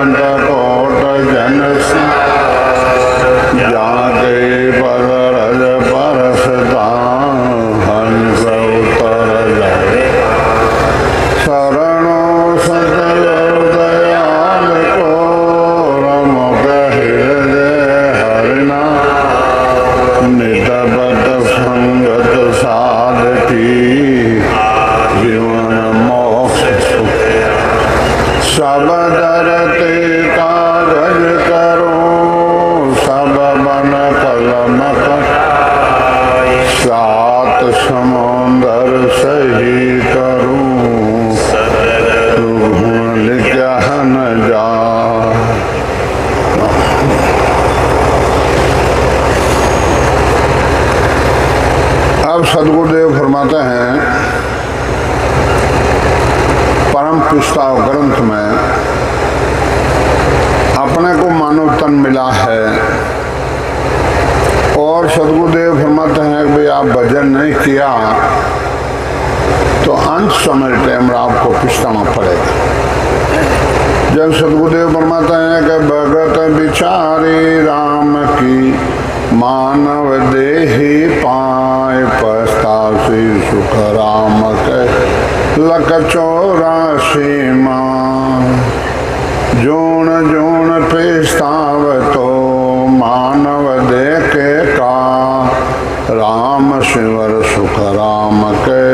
अनंत coat जन जाके पद रज परसता हंस उतर जाए शरणो सकल दयाल को रमुख हृदय हरिना नित बद संगत साधकी जीवन मोक्ष सुख सब दरते कागज करो सब मन कलम सात समुंदर सही करूं लिखह न जा। अब सदगुरुदेव फरमाते हैं परम पुस्तक ग्रंथ में अपने को मानव तन मिला है और सदगुरुदेव फरमाते हैं कि भाई आप भजन नहीं किया तो अंत समय टाइम आपको पछताना पड़ेगा। जब सदगुरुदेव फरमाते हैं कि भगत बिचारे राम की मानव देही पाए पछतासी सुख राम के लख 84 मां जोन जोन पछताव तो मानव देखे का राम शिवर सुख राम के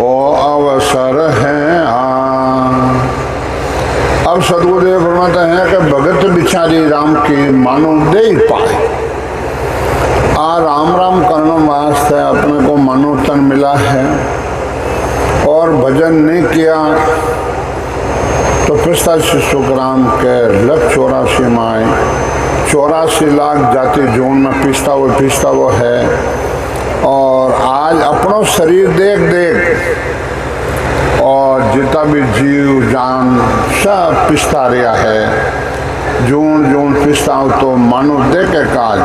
ओ अवसर है आ। अब सदगुरुदेव फरमाते हैं कि भगत बिचारी राम की मानव दे पाए आ राम राम करने वास्ते अपने को मानव तन मिला है और भजन नहीं किया तो पिस्ता सुखराम के लख 84 माए 84 लाख जाति जोन में पिसता वो है। और आज अपनो शरीर देख देख और जितना भी जीव जान सब पिसता रहा है जोन जोन पिसता तो मानो देखे काज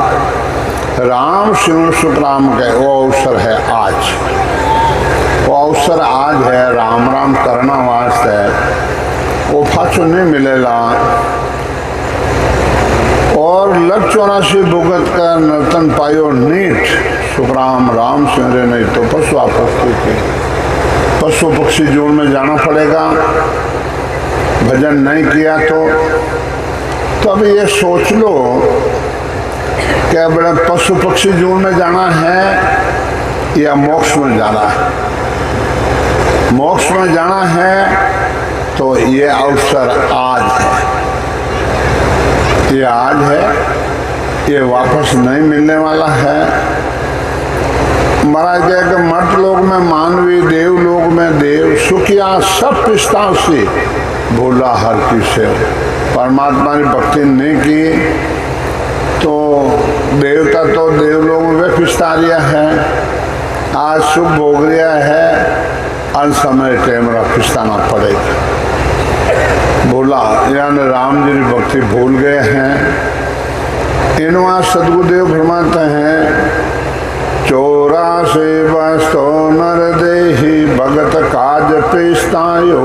राम शिव सुखराम के वो अवसर है आज। वो अवसर आज है राम राम करना वास्ते वो फाचो नहीं मिलेगा। और लख 84 भुगत का नर्तन पायो नीट सुखराम राम सिंह नहीं तो पशु आपत्ति के पशु पक्षी जोन में जाना पड़ेगा। भजन नहीं किया तो अब ये सोच लो कि बड़े पशु पक्षी जोन में जाना है या मोक्ष में जाना है। मोक्ष में जाना है तो ये अवसर आज है, ये आज है, ये वापस नहीं मिलने वाला है। महाराज कहे कि मर्त लोग में मानवी देव लोग में देव सुखिया सब पिस्ता से भोला हर की सेव। परमात्मा की भक्ति नहीं की तो देवता तो देवलोक में पिस्ता रिया है, आज सुख भोग रिया है, अंत समय टेमरा पिस्ताना पड़ेगा। बोला यानी राम जी की भक्ति भूल गए हैं। इनवा सदगुरुदेव फरमाते हैं 84 वस्तो नर देही भगत काज पिस्तायो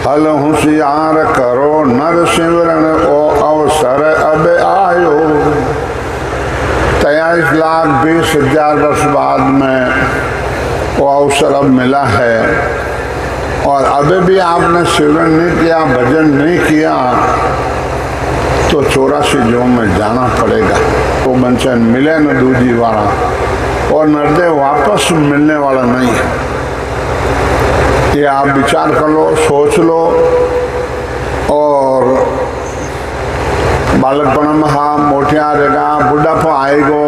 हल होशियार करो नर सिमरन ओ अवसर अब आयो। 23,20,000 वर्ष बाद में वो अवसर अब मिला है और अभी भी आपने सिमरन नहीं किया, भजन नहीं किया तो 84 जोन में जाना पड़ेगा। वो बंचन मिले न दूजी वाला और नर्दे वापस मिलने वाला नहीं है। ये आप विचार कर लो, सोच लो। और बालकपन में हाँ मोटिया रहेगा, बुढ़ापा आएगो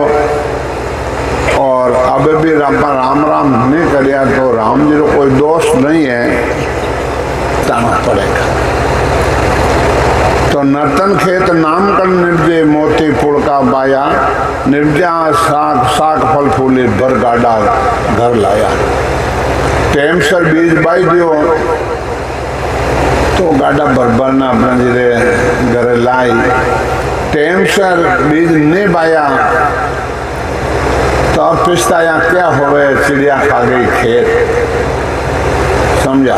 और अभी भी राम राम नहीं करिया तो राम जी को कोई दोष नहीं है, जाना पड़ेगा। तो नर्तन खेत नाम कर निर्जय मोती पुड़का बाया निर्जा साग फल फूले भर गाड़ा घर लाया। टाइम सर बीज बाई दियो तो गाड़ा भर ना अपना धीरे घर लाई। टाइम सर बीज नहीं बाया तो अब पिछताया क्या होवे, चिड़िया खा गई खेत, समझा।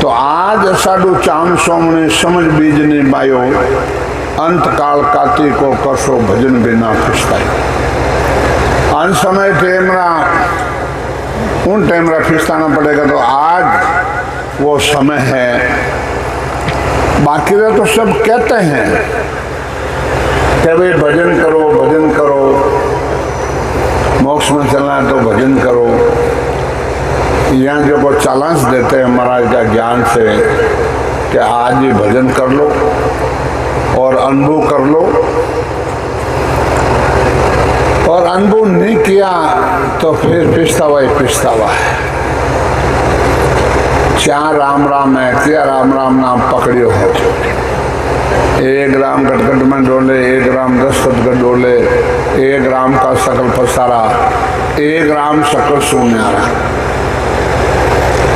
तो आज साडू चांद सोमने समझ बीज ने बायो अंत काल काती को करसो भजन बिना फिसताई। अन समय टेमरा उन टेमरा फिसताना पड़ेगा। तो आज वो समय है। बाकी तो सब कहते हैं कि भाई भजन करो, भजन करो, मोक्ष में चलना है तो भजन करो। यहाँ जो को चैलेंज देते हैं महाराज का ज्ञान से कि आज ही भजन कर लो और अनुभव कर लो, और अनुभव नहीं किया तो फिर पिछतावा ही पिछतावा है। चार राम राम है, क्या राम राम नाम पकड़ियो है। एक राम कटकट में डोले, एक राम दशरथ का डोले, एक राम का सकल पसारा, एक राम सकल सुन्यारा।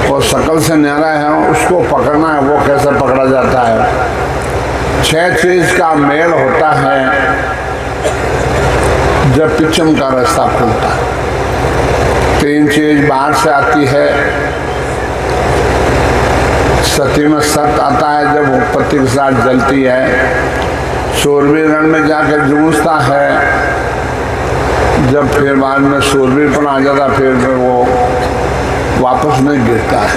वो सकल से न्यारा है, उसको पकड़ना है। वो कैसे पकड़ा जाता है? 6 चीज का मेल होता है जब पिछम का रास्ता खुलता है। 3 चीज बाहर से आती है। सती में सत आता है जब उत्पत्ति के साथ जलती है। सूरवीर रण में जाकर जूझता है, जब फिर बाद में सूरवीरपन आ जाता फिर वो वापस नहीं गिरता है।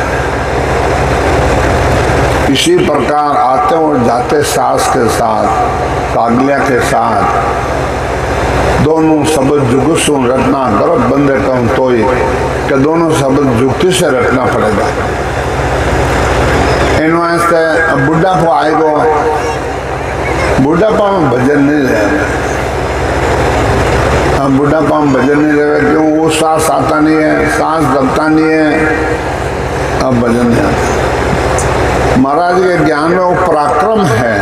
इसी प्रकार आते और जाते सास के साथ, कागलिया के साथ, दोनों शब्द जुगुसु रखना गलत बंदे कहूँ तो ही कि दोनों शब्द जुक्ति से रखना पड़ेगा। इन वास्ते बुढ़ापा आएगो, बुढ़ापा में भजन नहीं रहेगा। हम बुढ़ापा में भजन नहीं रहेगा, क्यों? वो सांस आता नहीं है, सांस दबता नहीं है, अब भजन नहीं आता। महाराज के ज्ञान में वो पराक्रम है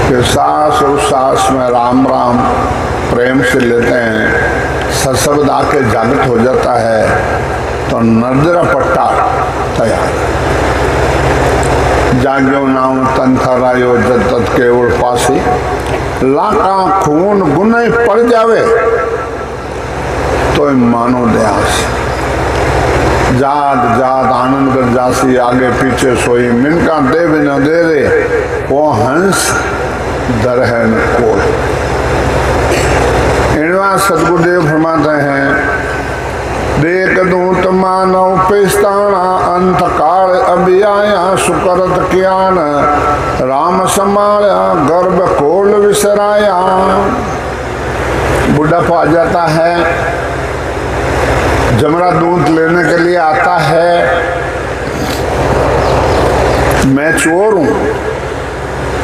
कि सांस और सांस में राम राम प्रेम से लेते हैं, सशब्द आके जागृत हो जाता है तो नर्दरा पट्टा तैयार। जाग्यो नाम तन थरायो जत तत केवल पासी, लाखा खून गुने पड़ जावे तो मानो दयास। जात जात आनंद कर जासी, आगे पीछे सोई, मिनका दे भी न दे रे, वो हंस दर है न कोई। इनवा सदगुरुदेव फरमाते हैं, देख दूत मानव पेस्ताना, अंत काल अभी आया सुकरत ज्ञान, राम संभाया गर्भ कोल विसराया। बुढ़ापा आ जाता है, जमरा दूध लेने के लिए आता है। मैं चोर हूं,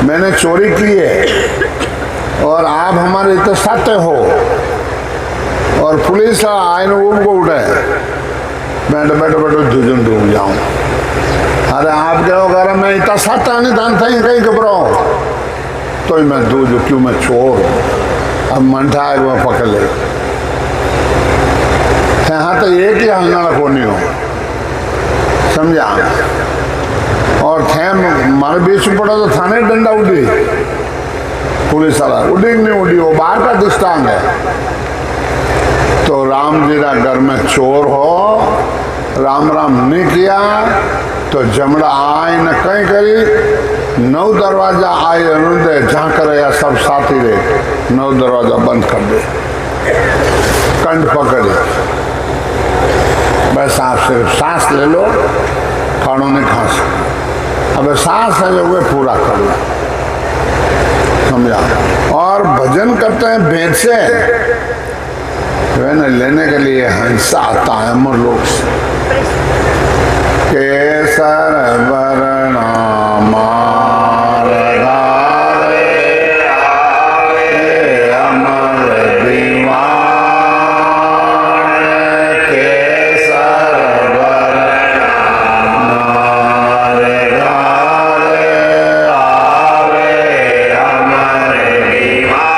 मैंने चोरी की है और आप हमारे इतने साथे हो, और पुलिस आए उनको उठे, बैठो बैठो बैठो जुजन डूब जाऊं। अरे आप क्या अगर मैं इतना साथा नहीं जानता ही कहीं घबराओ तो मैं दूध क्यों? मैं चोर। अब मंठा है वो पकड़ ले। हाँ तो एक ही हलना को नहीं हो, समझा? और थे मारे बीच में पड़ा तो थाने डंडा उड़ी, पुलिस वाला उड़ी नहीं उड़ी, वो बाहर का दृष्टांत है। तो राम जी का घर में चोर हो, राम राम नहीं किया तो जमड़ा आए न कहीं करी, 9 दरवाजा आए अनुदय जहाँ करे या सब साथी रहे, 9 दरवाजा बंद कर दे, कंठ पकड़े, बस आप सिर्फ सांस ले लो, खानों नहीं खा सकते। अब सांस है जो वे पूरा कर लो, समझा? और भजन करते हैं भेद से, लेने के लिए हंसा आता है अमरलोक से। केसर वर्ण मार अमर दीवान, केसर वर्ण मार अमर दीवान,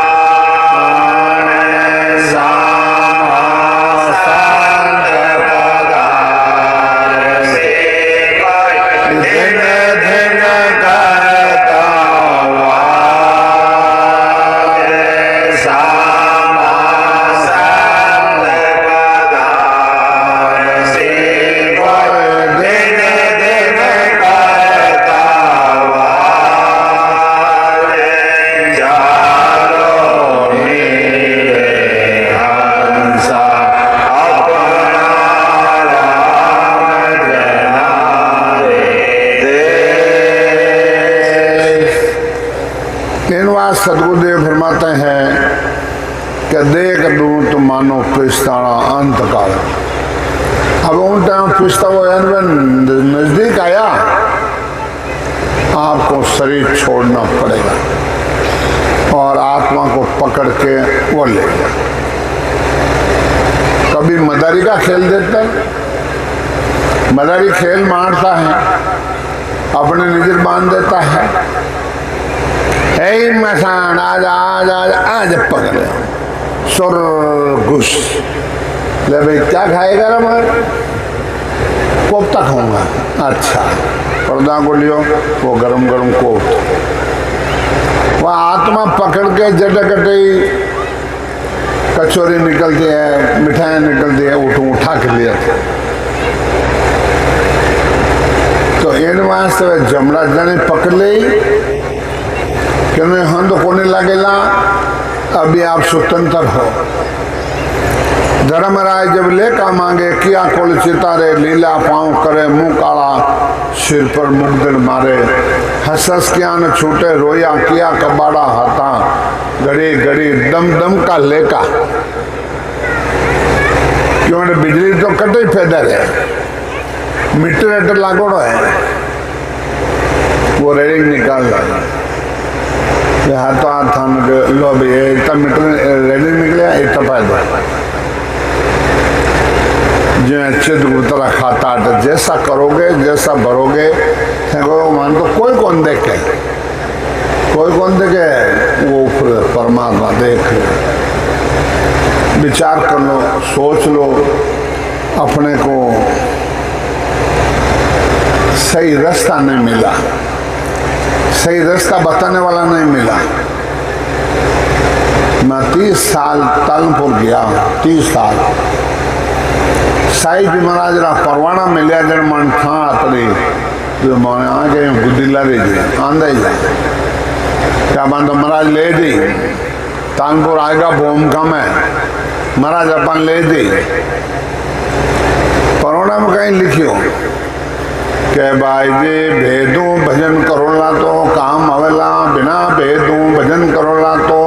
दिन दिन बाद सदगुरुदेव फरमाते हैं कि देख दूं तो मानो पिस्ताना अंत काल। अब उन टाइम पिस्ता वो नजदीक आया, आपको शरीर छोड़ना पड़ेगा और आत्मा को पकड़ के वो ले गया। कभी मदारी का खेल देता है, मदारी खेल मारता है, अपने नजर बांध देता है, हे मसान आज आज आज आज पकड़े सुर घुस ले भाई क्या खाएगा रमन? कोफ्ता खाऊंगा। अच्छा, पर्दा को लियो, वो गरम गरम कोफ्ता। वह आत्मा पकड़ के जटकटी कचौरी निकलती है, मिठाई निकलती है, उठा के लिया था। तो इन वास्ते जमरा जने पकड़ ली कि हंध कोने लगेला, अभी आप स्वतंत्र हो। धर्मराय जब लेका मांगे किया कुल चितारे, लीला पाँव करे मुंह काला, सिर पर मुगदड़ मारे, हंस किया न छूटे रोया किया कबाड़ा हाथा, घड़ी घड़ी दम दम का लेका। क्यों बिजली तो कटे पैदा है, मीटर लागोड़ो है, वो रेडिंग निकाल रहा हाथों हाथ लो भी इतना मीटर रेडिंग निकले, इतना फायदा जो चित उतरा खाता है। जैसा करोगे जैसा भरोगे, मान तो कोई कौन देखे, कोई कौन देखे, वो परमात्मा देख ले। विचार कर लो, सोच लो, अपने को सही रास्ता नहीं मिला, सही रास्ता बताने वाला नहीं मिला। मैं 30 साल तालमपुर गया, 30 साल साई जी महाराज रा परवाना मिलिया जन मन था अपनी जो मैंने आगे गुदिला रही थी आंदा ही जाए क्या बांधो महाराज ले दी तानपुर आएगा भूम कम है महाराज अपन ले दी। परवाना में कहीं लिखियो के भाई जी भेदू भजन करोला तो काम अवेला, बिना भेदू भजन करोला तो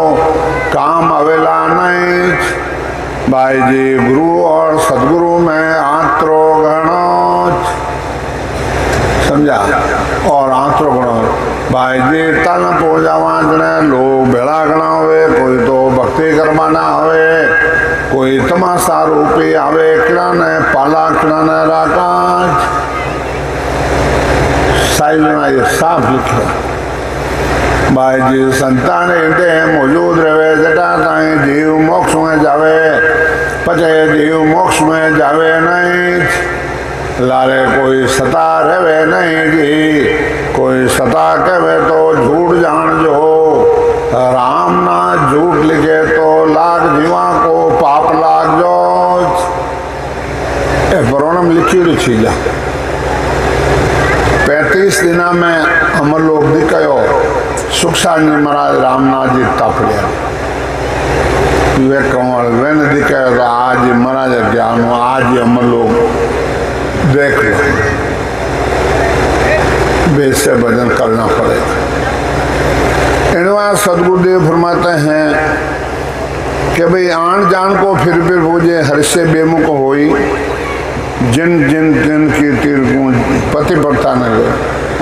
काम अवेला नहीं। भाई जी गुरु और सदगुरु में आत्रो गणोच, समझा, और आत्रो गणोच। भाई जी तन पूजा वांचने लोग बेड़ा गणा हुए, कोई तो भक्ति करवाना हुए, कोई तमाशा रूपी आवे, किराने पाला किराने राकाच। साइजना ये साफ लिखे भाई जी संतान हृदय मौजूद रहे, जटा ताई जीव मोक्ष में जावे, पचे जीव मोक्ष में जावे नहीं। लारे कोई सता रहे नहीं जी, कोई सता कहे तो झूठ जान जो, राम ना झूठ लिखे तो लाख जीवा को पाप लाग जो। पुराणम लिखी हुई चीज 35 दिना में अमर लोग दिखायो सुखसानी महाराज रामनाथ जी तापड़िया विवेक कंवर वे ने दिखाया तो आज महाराज ज्ञान हो, आज अमर लोग देख लो, बेस से भजन करना पड़ेगा। इनवा सदगुरुदेव फरमाते हैं कि भाई आन जान को फिर पूजे हर से बेमुख होई, जिन जिन जिन की तीर पति पड़ता न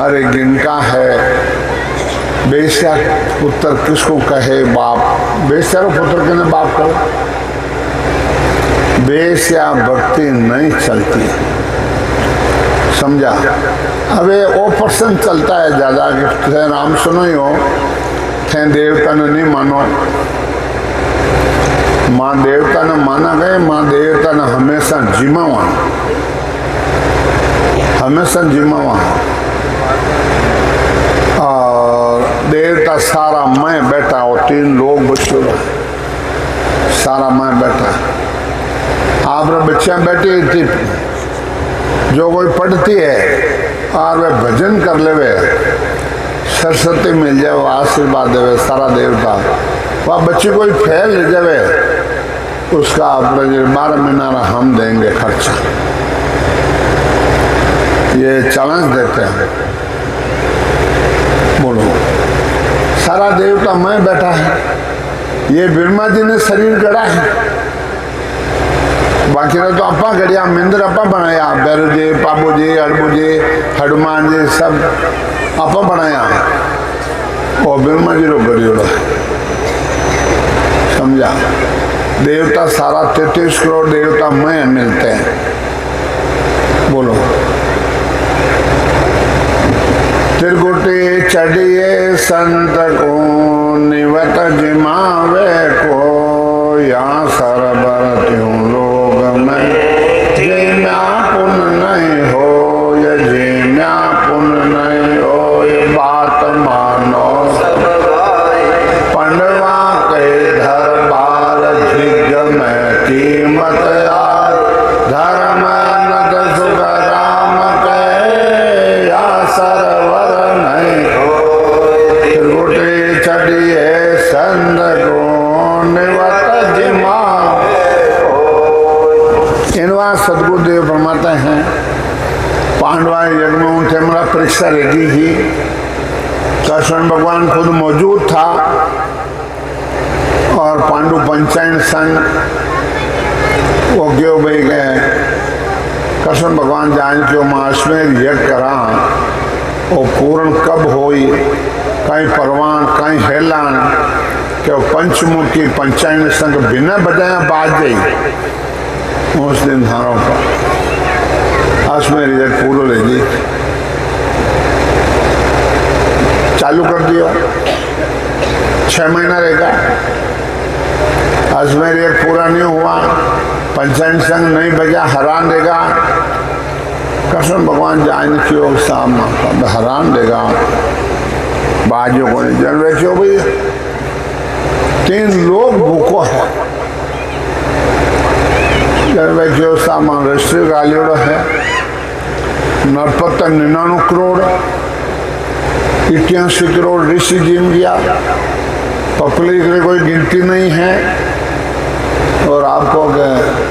अरे गिनका है। बेस्या पुत्र किसको कहे बाप, बेस्या पुत्र के बाप कहो, बेस्या भक्ति नहीं चलती, समझा। अब ये वो पर्सन चलता है ज्यादा कि थे राम सुनो ही हो, थे देवता ने नहीं मानो। माँ देवता ने माना गए, माँ देवता ने हमेशा जिमावा, हमेशा जिमावा। और देवता सारा मैं बैठा और 3 लोग बच्चों सारा मैं बैठा। आप बच्चियां बैठी थी, जो कोई पढ़ती है और वे भजन कर ले, सरस्वती मिल जाए, वो आशीर्वाद देवे सारा देवता। वह बच्ची कोई फेल ले जावे, उसका अपने 12 महीना हम देंगे खर्चा, ये चैलेंज देते हैं। बोलो सारा देवता मैं बैठा है, ये ब्रह्मा जी ने शरीर गढ़ा है, बाकी तो अपा गढ़िया, मिंदर अपा बनाया, बैरू जी, पापू जी, अड़बू जी, हनुमान जी सब अपा बनाया, और ब्रह्मा जी रो गढ़ियोड़ा। समझा? देवता सारा 33 करोड़ देवता मैं मिलते हैं। बोलो। त्रिकुटी चढ़िए संत को निवत जिमावे को, या सरबर त्यों लोग में जिम्या पुन नहीं हो, ये जिम्या पुन नहीं हो, ये बात मानो पंडवा के दरबार धिग में कीमत यार, धर्म नद सुख राम के, या सरवर नहीं हो। त्रिकुटी चढ़िए संत को निवत जिमा। इनवा सदगुरुदेव फरमाते हैं, पांडवा यज्ञ में उनसे हमारा परीक्षा लगी ही, कृष्ण भगवान खुद मौजूद था, और पांडु पंचायन संग वो क्यों भाई गए, कृष्ण भगवान जान क्यों महाश्वेत यज्ञ करा, वो पूर्ण कब होई, कहीं परवान कहीं हेलान, कि पंचमुखी पंचायन संग बिना बजाया बाज गई। उस दिन धारों पर अश्वेत यज्ञ पूरा ले दी, चालू कर दिया, 6 महीना रहेगा। अश्वेत यज्ञ पूरा नहीं हुआ, पंचायन संग नहीं बजा, हैरान रहेगा। कृष्ण भगवान जान क्यों सामना हैरान देगा, बाजों को नहीं जन क्यों भाई, 3 लोग भूखो है, क्यों सामान ऋषि गालियों है, नरपत 99 करोड़, 81 करोड़ ऋषि जीम गया, पपली के कोई गिनती नहीं है, और आपको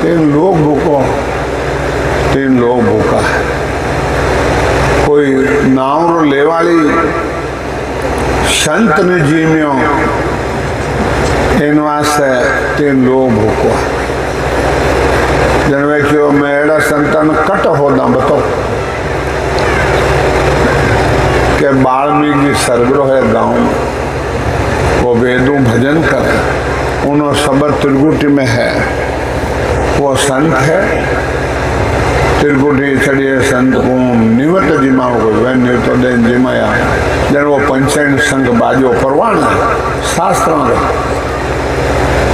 3 लोग भूखो, 3 लोग भूखा है। कोई नाव ले वाली संत ने जीम्यो, इन वास्ते 3 लोग भूखो है। जनवे क्यों मैं एड़ा संतान कट होदा बताओ, के बाल्मीकि सरगरो है गांव में, वो वेदों भजन करे, उन्हों शब्द त्रिकुटी में है, वो संत है। त्रिकुटी चढ़िए संत को निवत जिमाओ को, वह निवत दे जिमाया, जन वो पंचायन संघ बाजो परवान शास्त्र में।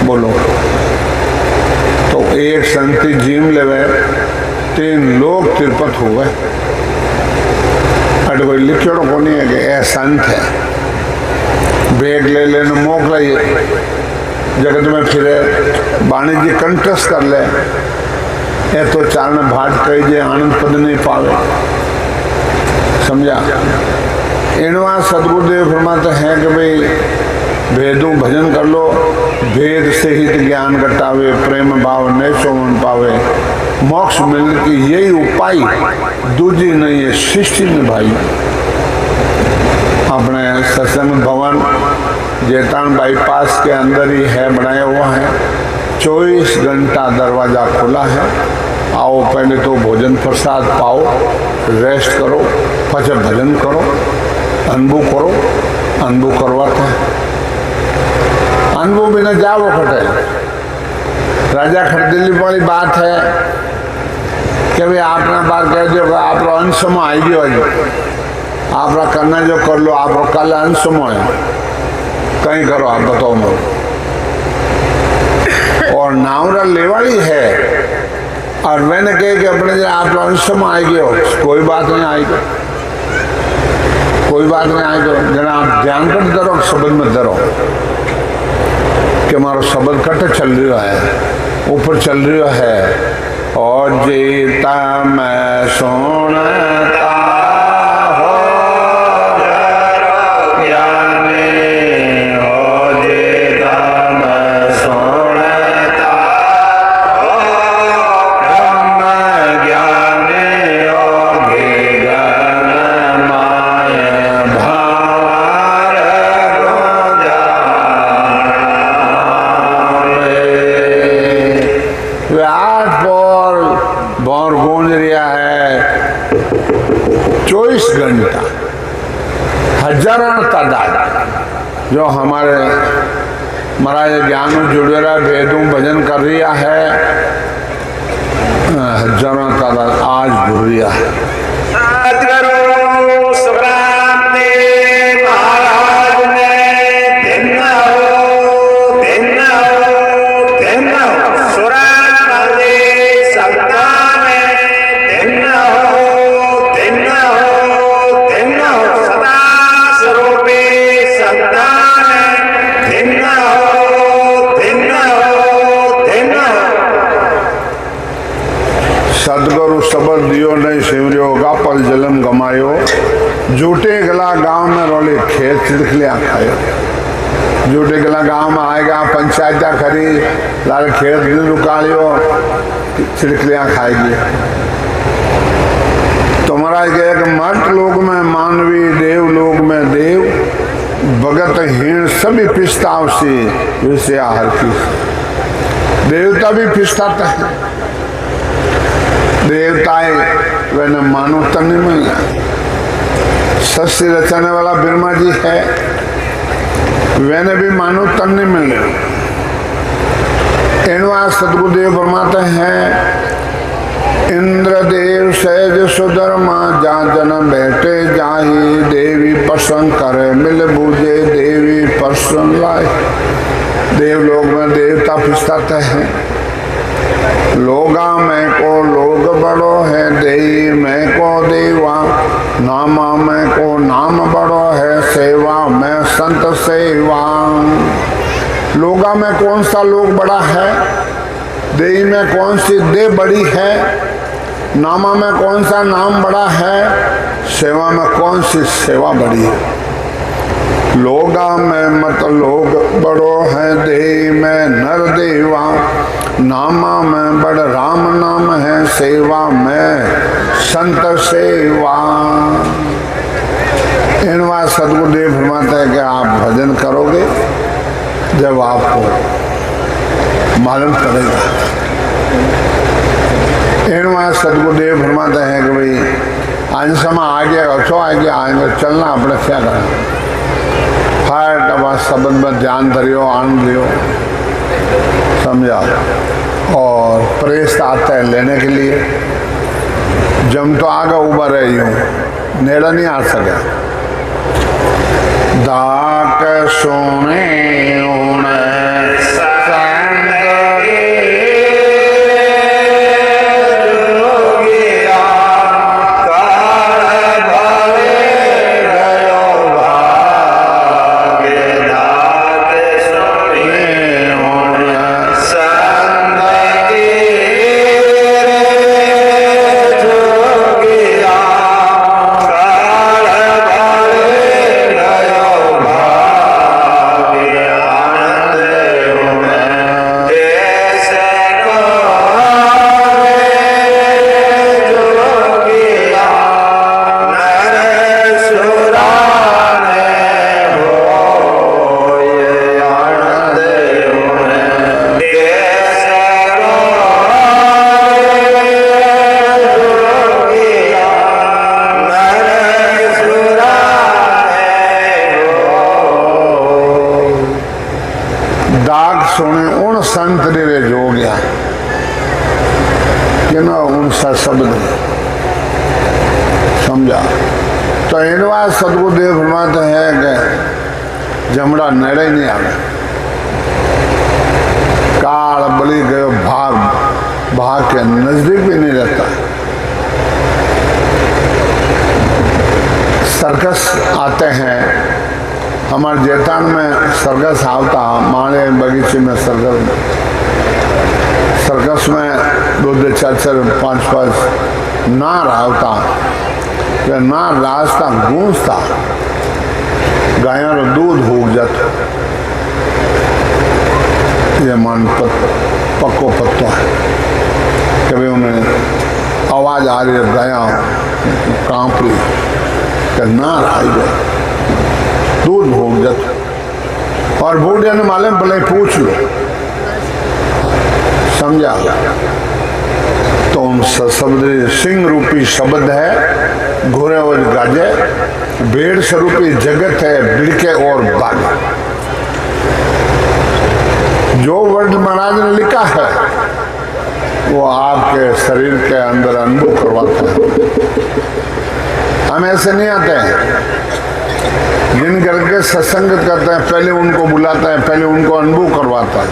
बोलो। तो एक संति जीम लेवे, 3 लोग तिरपत हो गए। अट कोई लिखियों को नहीं है कि यह संत है, बेग ले लेने मोक रही जगत में फिरे, वाणिज्य कंटस्ट कर ले, ये तो चार में भाट कही जे आनंद पद नहीं पावे। समझा? इनवा सदगुरुदेव फरमाते हैं कि भाई भेदों भजन कर लो, भेद से ही ज्ञान घटावे, प्रेम भाव नहीं सोमन पावे, मोक्ष मिलने की यही उपाय, दूजी नहीं है सृष्टि में भाई। अपने सत्संग भवन जेतान बाईपास के अंदर ही है, बनाया हुआ है, 24 घंटा दरवाजा खुला है। आओ, पहले तो भोजन प्रसाद पाओ, रेस्ट करो, फिर भजन करो, अनुभव करो, अनुभव करवाते हैं। अनुभव बिना जाओ खटे। राजा खरदिल्ली वाली बात है कि भाई आपने बात कह दो, आप अंश में आई गयो, आप करना जो कर लो, आप कल अंश में है, कहीं करो आप बताओ मैं। और नावरा लेवाड़ी है, और मैंने कहे कि अपने आप अंश में आई गयो, कोई बात नहीं आएगी, कोई बात नहीं आएगी। जना आप ध्यान कर दरो, शब्द में दरो कि हमारा शब्द कट चल रहा है, ऊपर चल रहा है। और जीता मैं सोनता हो ज्ञानी, हो जीता मैं सोनता हो ब्रह्म ज्ञानी, हो भीगन माय भार तादाद जो हमारे महाराज ज्ञान जुड़ रहा वेदों भजन कर रहा है, हजारों तादाद आज जुड़ रहा है। सदगुरु शब्द दियो नहीं शिवरियो गापल जलम गमायो, जूटे गला गांव में रोले खेत छिड़खलिया खायो। जूटे गला गांव में आएगा पंचायत खरी लाल खेत रुकालियो छिड़खलिया खाएगी। तुम्हारा एक मर्त लोग में मानवी, देव लोग में देव, भगत हीण सभी पिस्ताव से विषय हर की। देवता भी पिस्ताता है, देवताएं वह मानो तन नहीं मिलना। सस्य रचने वाला ब्रह्मा जी है, वह भी मानो तन नहीं मिलने। इनवा सदगुरुदेव फरमाते हैं, इंद्रदेव सहज सुधर्मा जा जन्म बैठे जाही, देवी प्रसन्न करे मिल बूझे देवी प्रसन्न लाए। देवलोक में देवता पिस्ताते हैं, लोगा में को लोग बड़ो है, देई में को देवा, नामा में को नाम बड़ो है, सेवा में संत सेवा। लोगा में कौन सा लोग बड़ा है, देई में कौन सी दे बड़ी है, नामा में कौन सा नाम बड़ा है, सेवा में कौन सी सेवा बड़ी है। लोगा में मत लोग बड़ो है, देई में नर देवा, नामा में बड़ राम नाम है, सेवा में संत सेवा। इनवा सदगुरुदेव फरमाते हैं कि आप भजन करोगे जब आपको मालूम पड़ेगा। इनवा सदगुरुदेव फरमाते हैं कि भाई आज समय आ गया, अच्छो आ गया, आएंगे चलना अपने क्या करना। फायर टबा शब्द में ध्यान धरियो, आनंद लियो, समझा। और प्रेस आता है लेने के लिए, जम तो आगे उबा रही हूँ, नेड़ा नहीं आ सका। दाक सोने संत रे जो गया कि ना उनसा शब्द समझा। तो इनवा सदगुरुदेव फरमाते हैं कि जमड़ा नेड़े नहीं आवे, काल बली गयो भाग, भाग के नजदीक भी नहीं रहता। सर्कस आते हैं, हमारे जेतान में सर्कस आवता, माने बगीचे में सर्कस में 2 4 5 नार आवता, वे नार रास्ता गूंजता, गायों रो दूध भूग जाता। ये मान पक्को पत्ता है, कभी उन्हें आवाज आ रही है, गाया कांप रही, नार आई गया, दूध भोग जाता। और बूढ़े ने मालूम भले पूछ लो, समझा। तो शब्द सिंह रूपी शब्द है, घोड़े और गाजे भेड़ स्वरूपी जगत है, बिड़के और बाग। जो वर्ड महाराज ने लिखा है वो आपके शरीर के अंदर अनुभव करवाता है। हम ऐसे नहीं आते हैं, जिन घर के सत्संग करते हैं पहले उनको बुलाता है, पहले उनको अनुभव करवाता है,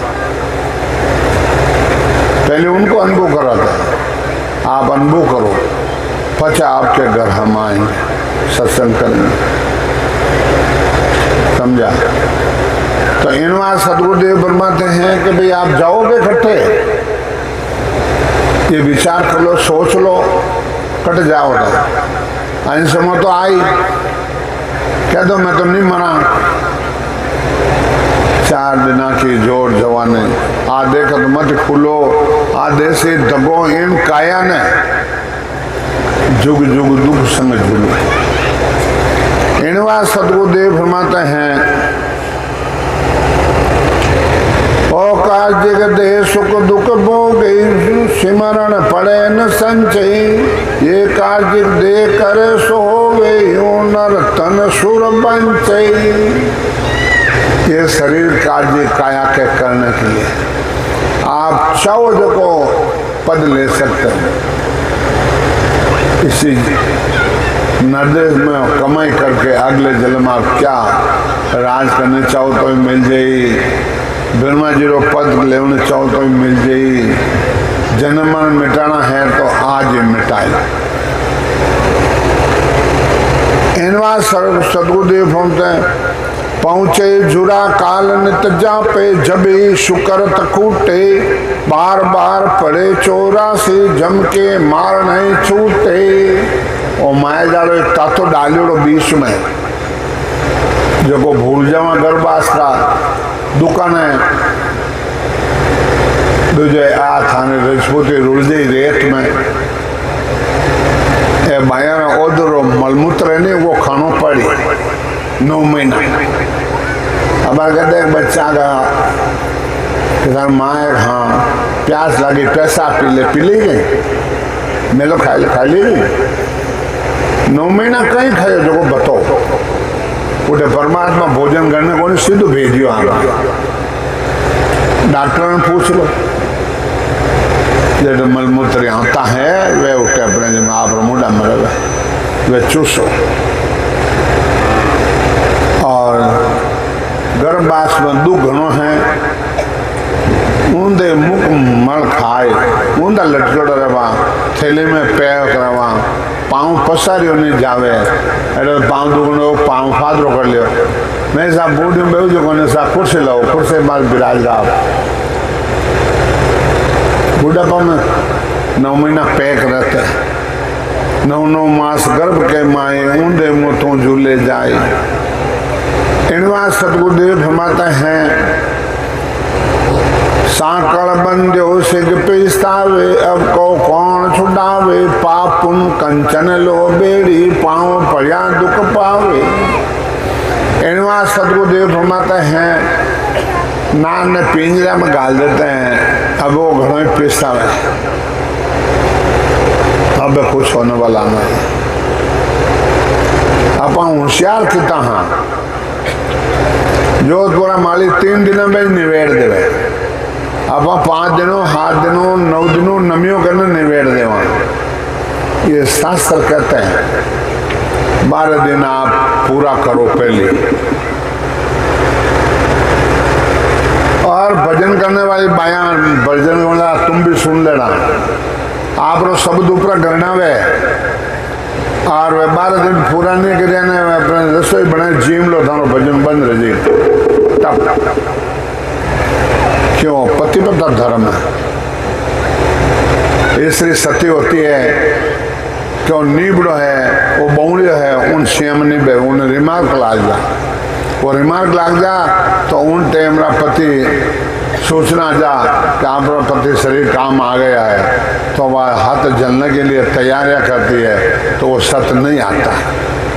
पहले उनको अनुभव कराता है। आप अनुभव करो, पचा आपके घर हम आएंगे सत्संग करने, समझा। तो इन बात सदगुरुदेव फरमाते हैं कि भाई आप जाओगे इकट्ठे, ये विचार कर लो, सोच लो, कट जाओ। तो समय तो आई, कह दो मैं तो नहीं मना। 4 दिन की जोर जवाने आधे कद मत खुलो, आधे से दबो इन काया ने, जुग जुग दुख संग झूलो। इनवा सदगुरुदेव फरमाते हैं ओ कार्य दे सुख दुख भोगे, सिमरण पड़े न संचय, ये कार्य दे कर सोवे, यो नर तन सुर बंचय। ये शरीर कार्य काया के करने के लिए आप चाहो जो को पद ले सकते हैं। इसी निर्देश में कमाई करके अगले जन्म आप क्या राज करने चाहो तो मिल जाए, ब्रह्मा जी रो पद लेने चाहो तो मिल जाए। जन्म मिटाना है तो आज ही मिटाए। इनवा सदगुरुदेव फरमाते पहुंचे जुरा काल नित जापे, जबी शुकर तकूटे, बार बार पड़े 84 जम के मार नहीं छूटे। और माया जालो एक तातो डालियो बीच में, जो को भूल जावा गर्भास्त्रा दुकान है, दूजे आ थाने रजपूती रुलजी रेत में ए माया में ओदरो मलमूत्र नहीं वो खानो पड़ी 9 महीना। अब कहते एक बच्चा का माँ हाँ प्यास लगी, पैसा पी ली गई, मेलो खा ली गई। 9 महीना कहीं खाए जो को बताओ, उठे परमात्मा भोजन करने को नहीं सीधो भेजियो आगा। डॉक्टर ने पूछ लो, जो मलमूत्र आता है वे उठे अपने जब आप मुंडा मरे वे चूसो। और गर्भवास में दुख घणो है, ऊंधे मुख मल खाए, ऊंधा लटकड़ो रवा, थैली में पैक रवा, पाँव पसारियो नहीं जावे, अरे पाँव दुगनो पाँव फादरो कर लियो। मैं साहब बूढ़ी में बेहू जो कोने साहब कुर्सी लाओ, कुर्सी बाल बिराज रहा। बुढ़ापा में 9 महीना पैक रहते हैं, 9 मास गर्भ के माए, ऊंधे मुँह झूले जाए। इनवा सदगुरुदेव फरमाते हैं साकड़ बंध्यो सिग पिस्तावे, अब को कौन छुड़ावे, पाप पुन कंचन लो बेड़ी, पाँव पड़िया दुख पावे। इनवा सदगुरुदेव फरमाते हैं नान ने पिंजरा में गाल देते हैं, अब वो घरों में पिस्तावे, अब कुछ होने वाला नहीं। अपन होशियार कितना हाँ, जो पूरा मालिक 3 दिन में निवेड़ देवे, अब 5 दिनों 7 दिनों 9 दिनों नमियों करने निवेड़ देवा। ये शास्त्र कहते हैं 12 दिन आप पूरा करो पहले। और भजन करने वाली बयान भजन वाला तुम भी सुन लेना, आप रो शब्द ऊपर करना वे, और वे 12 दिन पूरा नहीं करिए ने अपने रसोई बनाए जीम लो, थानो भजन बंद रह जाए। तब क्यों? पतिव्रता धर्म है, स्त्री सती होती है, क्यों नीबड़ो है वो बौड़ियो है, उन शेम नहीं बे, उन रिमार्क लाग जा, वो रिमार्क लाग जा तो उन टाइम पति सोचना जा कि आप पति शरीर काम आ गया है, तो वह हाथ जलने के लिए तैयारियां करती है, तो वो सत्य नहीं आता,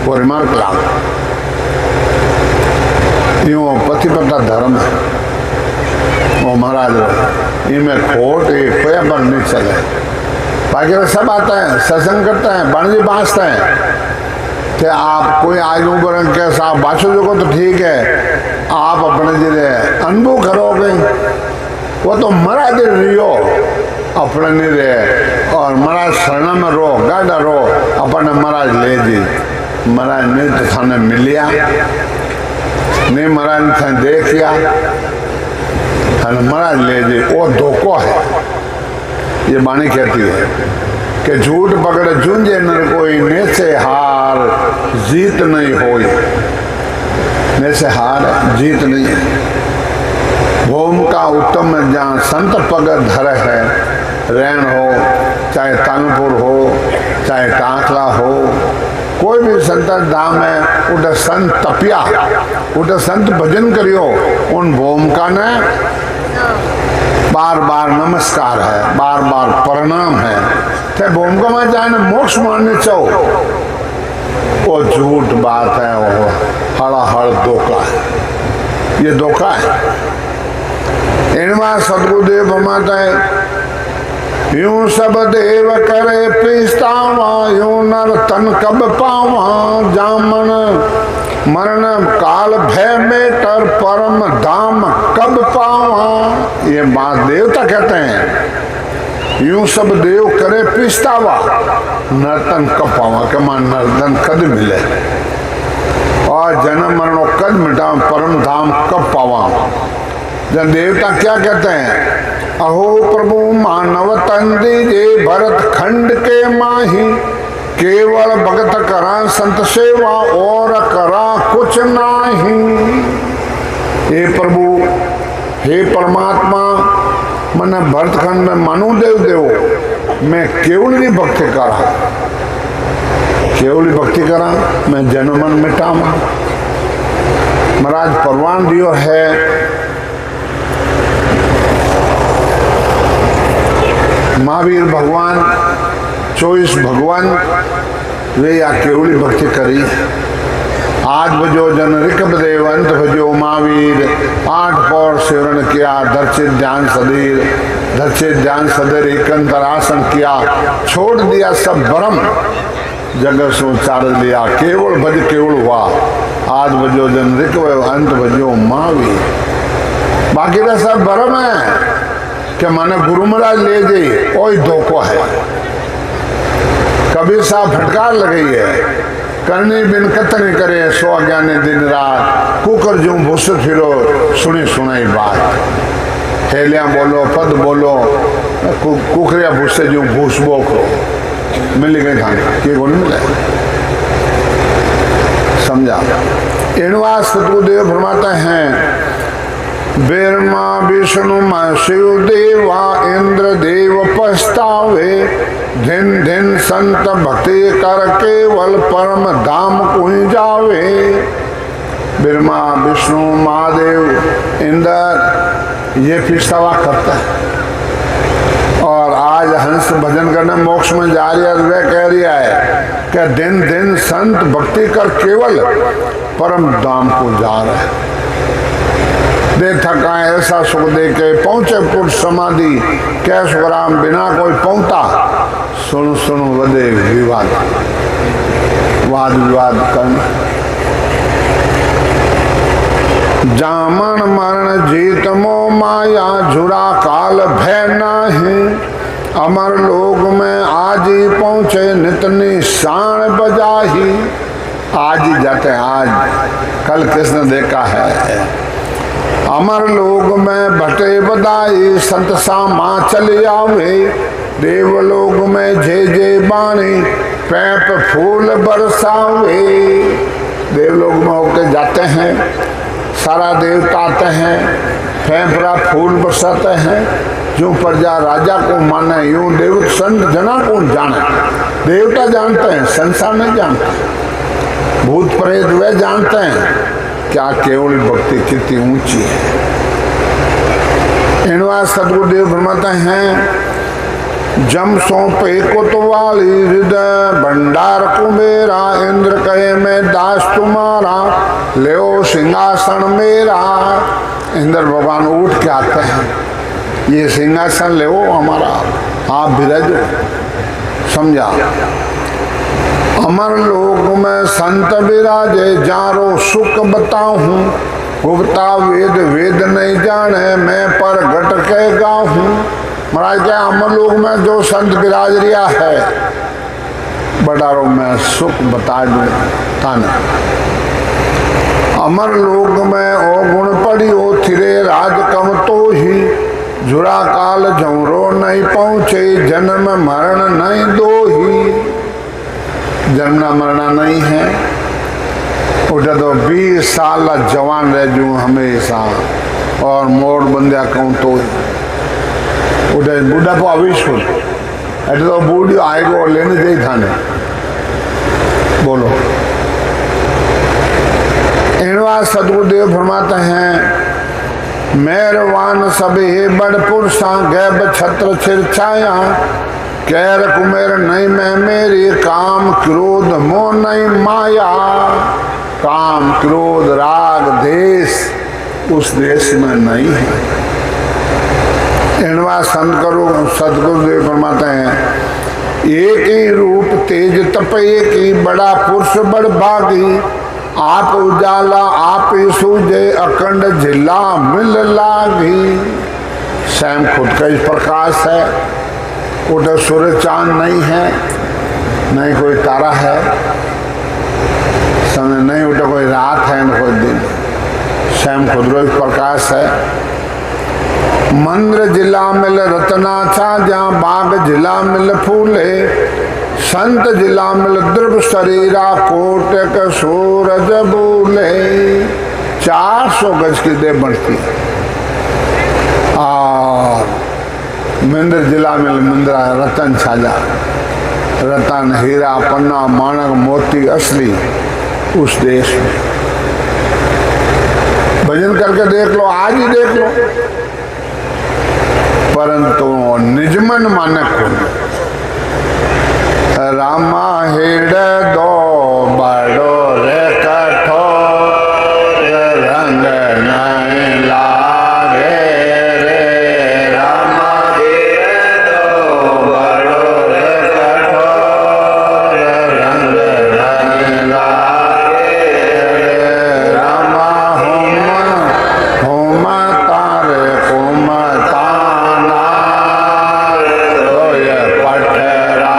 वो रिमार्क लाग। यूँ पतिव्रता धर्म है वो महाराज, इनमें खोट एक कोई पर नहीं चले। बाकी सब आता है, सत्संग करता है, बाणी बाँचता है, थे आप कोई आयु बरन के साथ बाछो जो को तो ठीक है, आप अपने जिले अनुभव करोगे वो तो मरा दे रियो अपने नहीं रहे और महाराज शरण में रो गाड़ा रो अपने महाराज ले जी महाराज नहीं तो थाने मिलिया नहीं महाराज ने थाने देखिया महाराज ले जी वो धोखो है। ये बाणी कहती है कि झूठ पकड़े झुंझे न कोई नेसे हार जीत नहीं होई, नेसे हार जीत नहीं है। भूम का उत्तम जहाँ संत पग धर है, रैन हो चाहे तानपुर हो चाहे टांकला हो, कोई भी संत धाम है उठ संत तपिया उठ संत भजन करियो, उन भूमिका ने बार बार नमस्कार है, बार बार प्रणाम है। ते भूमिका में जाए न मोक्ष मानने चाहो वो झूठ बात है, वो हड़ाहड़ धोखा है, ये धोखा है। इनवा सदगुरुदेव फरमाता है यूं सब देव करे पीस्तावा, यूं नर तन कब पावा, जामन मरण काल भय में तर परम धाम कब पावा। ये बात देवता कहते हैं। यूं सब देव करे पीस्तावा, नर्तन कब पावा के मान नर्तन कद मिले और जन्म मरणों कद मिटा परम धाम कब पावा। जब देवता क्या कहते हैं, अहो प्रभु मानव तन दीजे भरत खंड के माही, केवल भगत करा संत सेवा और करा कुछ नाही। हे प्रभु हे परमात्मा मैंने भरत खंड में मानू देव देव मैं केवली भक्ति करा, केवली भक्ति करा मैं जनमन मिटावा। महाराज परवान दियो है महावीर भगवान 24 भगवान वे या केवली भक्ति करी। आज भजो जन ऋकब देव अंत भजो महावीर, 8 पौर सेवन किया दर्शित ध्यान सदीर, दर्शित ध्यान सदर एकंतर आसन किया, छोड़ दिया सब भरम जगत सो चार लिया, केवल भज केवल हुआ। आज भजो जन ऋकब अंत भजो महावीर, बाकी का सब भरम है कि माने गुरु महाराज ले जाइए कोई धोखो है। कबीर साहब फटकार लगाई है, करनी बिन कतनी करे सो अज्ञाने दिन रात, कुकर जो भूस फिरो सुनी सुनाई बात। हेलिया बोलो पद बोलो कुकरिया भूसे जो भूस बोको मिल गए खाने के गुण मिले समझा। इनवा सतगुरुदेव फरमाते हैं ब्रह्मा विष्णु शिव देवा इंद्र देव पछतावे, दिन दिन संत भक्ति कर केवल परम धाम कुई जावे। ब्रह्मा विष्णु महादेव इंद्र ये पछतावा करता है और आज हंस भजन करने मोक्ष में जा रही है। वह कह रही है कि दिन दिन संत भक्ति कर केवल परम धाम को जा रहा है। दे थका ऐसा सुख दे के पहुंचे पुरुष समाधि, कैश राम बिना कोई पहुंचा, सुन सुन वदे विवाद, वाद विवाद करना। जामन मरण जीत मो माया, झुरा काल भय नाही, अमर लोग में आज ही पहुंचे नितनी शान बजाही। आज ही जाते हैं, आज कल किसने देखा है। अमर लोग में भटे बधाई, संत सामा चले आवे, देवलोक में जे जे बाणी, पैप फूल बरसावे। देवलोक में होके जाते हैं, सारा देवता आते हैं, फेंफड़ा फूल बरसाते हैं। जो प्रजा राजा को माने यूं देव संत जना कौन जाने। देवता जानते हैं, संसार नहीं जानते। भूत प्रेत वे जानते हैं क्या केवल भक्ति कितनी ऊंची है। इनवा सदगुरुदेव फरमाते हैं जम सौंपे कोतवाली, हृदय भंडार कुबेरा, इंद्र कहे मैं दास तुम्हारा, ले सिंहासन मेरा। इंद्र भगवान उठ के आते हैं, ये सिंहासन ले हमारा, आप विराजो। समझा। अमर लोक में संत विराजे जारो सुख बताऊं, गुप्ता वेद वेद नहीं जाने मैं पर घट के गाऊं। महाराज क्या अमर लोक में जो संत विराज रिया है बड़ारो मैं सुख बता दूं ताने। अमर लोक में ओ गुण पड़ी ओ थिरे राज कम तो ही, जुड़ा काल झमरो नहीं पहुंचे जन्म मरण नहीं दो ही। जन्म मरना नहीं है, उठे तो 20 साल जवान रह जू हमेशा और मोड़ बंदिया कहूँ तो उठे बुढ़ापो अविश्व एट तो बूढ़ी आएगो और लेने दे थाने। बोलो इनवा सदगुरुदेव फरमाते हैं, मेहरबान सभी बड़ पुरुषा गैब छत्र छिर छाया, कैर कुमेर नहीं मैं मेरी काम क्रोध मोह नहीं माया। काम क्रोध राग देश उस देश में नहीं है। इनवा संत करो सदगुरुदेव फरमाते हैं, एक ही रूप तेज तप एक ही, बड़ा पुरुष बड़ भागी, आप उजाला आप ही सूझे अखंड झिला मिल लागी। स्वयं खुद का ही प्रकाश है, उधर सूर्य चांद नहीं है, नहीं कोई तारा है, समय नहीं उधर कोई रात है न कोई दिन, स्वयं खुद का ही प्रकाश है। मंद्र जिला मिल रत्ना छा जहाँ बाग जिला मिल फूले, संत जिला मिल द्रव शरीरा कोटक सूरज बोले। 400 गज की देह बढ़ती है और मिंद्र जिला मिल मिंद्रा रतन छाजा, रतन हीरा पन्ना माणक मोती असली उस देश में। भजन करके देख लो, आज ही देख लो, परंतु निजमन मानक रामा हेड दो बड़ो रे कठोर रंग नहीं लागे रे। रामा हेड दो बड़ो रे कठोर रंग नहीं लागे रे। रामा होम तारे कुम ताना रोय पठरा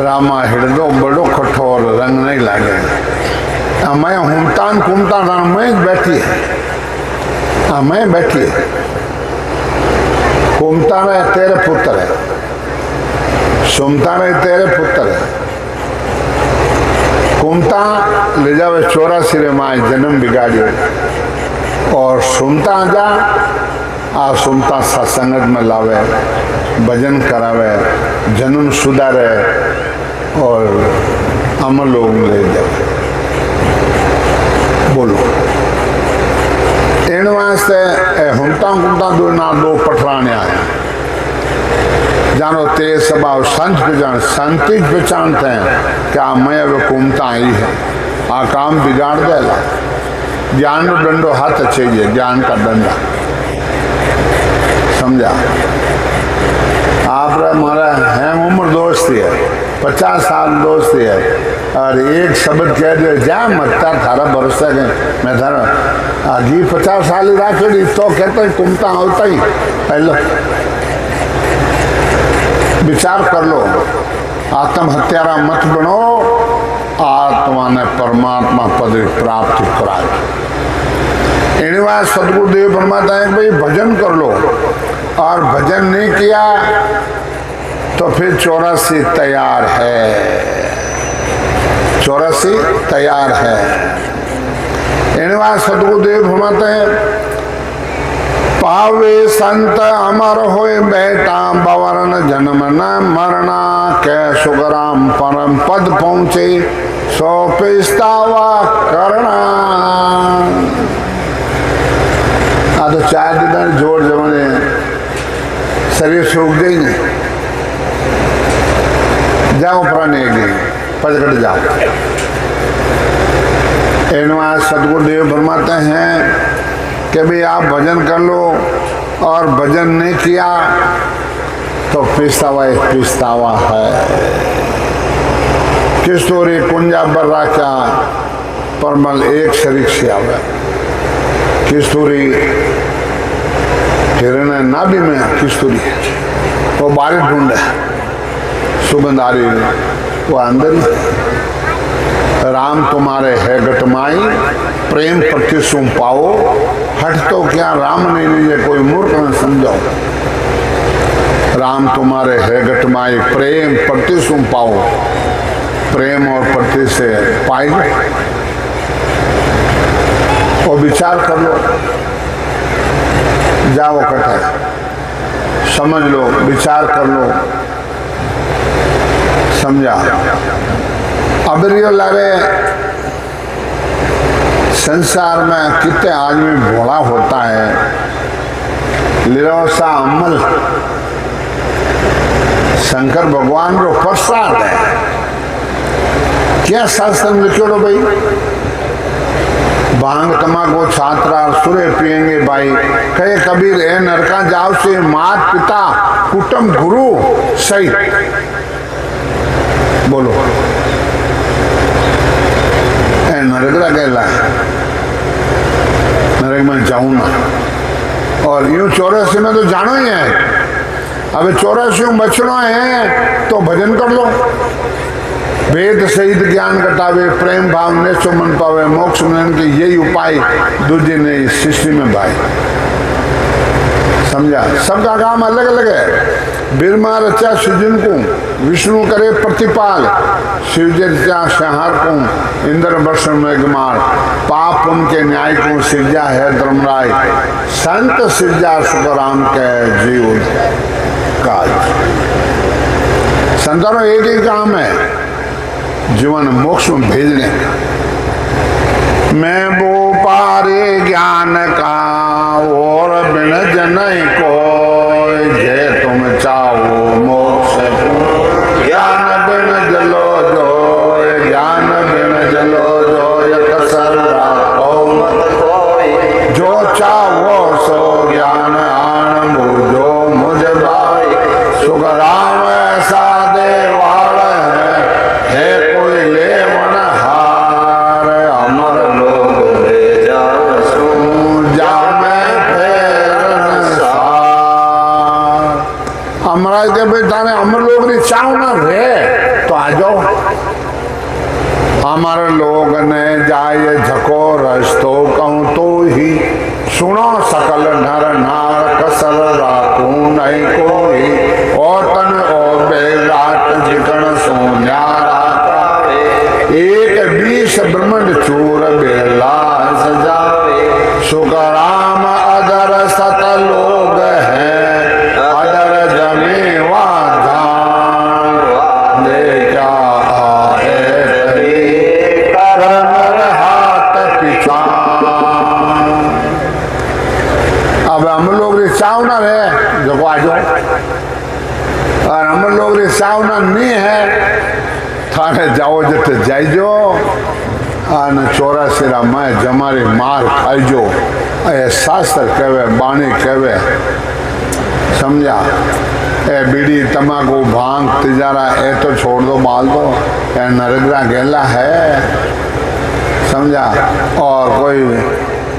रामा हृदय बड़ो कठोर रंग नहीं लागे। मैं हुमतान कुमतान मैं बैठी है, मैं बैठी है। कुमतान है तेरे पुत्र है, सुमतान है तेरे पुत्र है। कुमता ले जावे 84 रे माए जन्म बिगाड़ियो और सुमता जा आ सुमता सत्संगत में लावे, भजन करावे, जन्म सुधारे और अमर लोग ले जाए। बोलो इन वास्ते हुमता कुमता दो ना दो पठराने आया जानो तेज स्वभाव संत पहचान संति पहचानते हैं क्या मैं अब कुमता आई है आ काम बिगाड़ देगा। ज्ञान नो डंडो हाथ चाहिए, ज्ञान का डंडा समझा। आप हमारा है उम्र दोस्ती है, 50 साल दोस्ती है और एक शब्द कह दे जा मत थारा भरोसा है मैं थारा आगे 50 साल ही राखेली तो कहते कुमता होता ही। पहले विचार कर लो, आत्महत्यारा मत बनो, आत्मा ने परमात्मा पद प्राप्ति करा। एनी बात सदगुरुदेव फरमाता है भाई भजन कर लो, और भजन नहीं किया तो फिर 84 तैयार है, 84 तैयार है। एनी बात सदगुरुदेव फरमाते हैं पावे संत अमर होए बेटा बवरन जन्म न मरना के सुगराम परम पद पहुंचे सो पिस्तावा करना। आ तो 4 दिन जोर जमाने शरीर सूख गई नहीं, जाओ पुराने एक दिन पचकट जाओ। एनवा सदगुरुदेव फरमाते हैं कि भाई आप भजन कर लो, और भजन नहीं किया तो पिस्तावा एक पिस्तावा है। किस्तूरी कुंजा बर्रा क्या परमल एक शरीक से आवे, किस्तूरी हिरण नाभि में किस्तूरी है, वो बारिश ढूंढे सुगंधारी वो अंदर ही। राम तुम्हारे है गटमाई प्रेम प्रति सुम पाओ, हट तो क्या राम ने लीजिए कोई मूर्ख न समझाओ। राम तुम्हारे है गटमाई प्रेम प्रति सुम पाओ, प्रेम और प्रति से पाएंगे। और विचार कर लो, जाओ कथा समझ लो, विचार कर लो, समझा। अब लागे संसार में कितने आदमी भोला होता है, लिरोसा अमल शंकर भगवान रो प्रसाद है। क्या सत्संग लिखो भाई, भांग तमाकू छात्रा सुरे पिएंगे भाई, कहे कबीर ए नरका जाओ से मात पिता कुटुंब गुरु सही। बोलो नरक कहला है, नरक में जाऊं ना। और यूं 84 में तो जानो ही है, अब 84 बचना है तो भजन कर लो। वेद सहित ज्ञान कटावे प्रेम भाव ने सो मन पावे, मोक्ष मिलन के यही उपाय दूजे ने इस सृष्टि में भाई। समझा, सबका काम अलग अलग है। बिरमा रचा सृजन को विष्णु करे प्रतिपाल, शिव रचा संहार को इंद्र वर्षण मेघमार, पाप उनके न्याय को सिरजा है धर्मराय, संत सिरजा सुखराम के जीव काज। संतानों एक ही काम है, जीवन मोक्ष में भेजने का। मैं वो पारे ज्ञान का और बिन जनय को, जे तुम चाहो मोक्ष को ज्ञान बिन जलो जो, ज्ञान बिन जलो जो एक सर्रा मत कोई, जो चाहो सो ज्ञान आन मुझो मुझ भाई, सुख राम ऐसा देवाल है कोई लेवन हार, अमर लोग ले जा जा मैं फेरन सार। अमराज के बेटा ने अमर लोग ने चाव ना रे तो आ जाओ। अमर लोग ने जाए झको रस्तो कहूँ तो ही, सुनो सकल नर नार कसर राखू नहीं कोई, और तन ओ बेराट जिकण सो न्यारा, एक 20 ब्रह्मंड चूर बेला सजावे, सुख राम अदर सत लोग हैं, अदर जमे वाधान, ले क्या आए कर हाथ पिछान। अब हम लोग रिसाव ना रहे जो आ जाओ, और हम लोग रिसाव ना नहीं है थाने जाओ जते जाइजो, आने 84 मैं जमारे मार खाइजो, ए शास्त्र कहवे बाणी कहवे। समझा, ए बीड़ी तमाकू भांग तिजारा ए तो छोड़ दो बाल दो, ए नरगरा गेला है। समझा, और कोई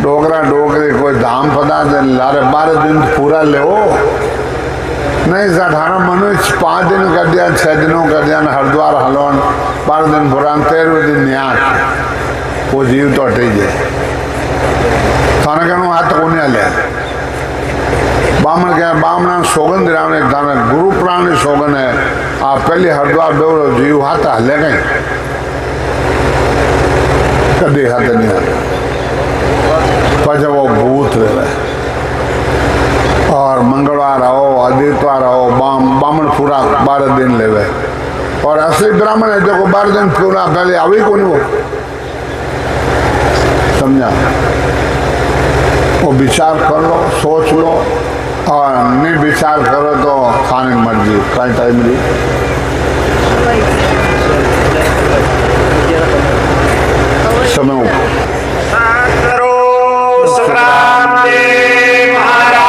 डोगरा डोगरे कोई धाम पदा लारे 12 दिन पूरा ले नहीं, 18 मनुष्य 5 दिन कर दिया, 6 दिनों कर दिया, हरिद्वार हलोन 12 दिन पुरान 13वें दिन न्याय, वो जीव तो हटे जाए। थाने कहूँ हाथ को नहीं हले बामण कह बामणा सोगन दिरावने थाने गुरु प्राण की सोगन है आप पहले हरिद्वार बेवड़ो जीव हाथ हले कहीं कभी हाथ नहीं हले पर जब वो भूत रहे और मंगलवार आओ आदित्यवार आओ बामण पूरा 12 दिन लेवे और असली ब्राह्मण है जो 12 दिन पूरा पहले आवे को नहीं वो समझा वो विचार कर लो सोच लो और नहीं विचार करो तो खाने मर्जी कई टाइम ली समय संग्राम महाराज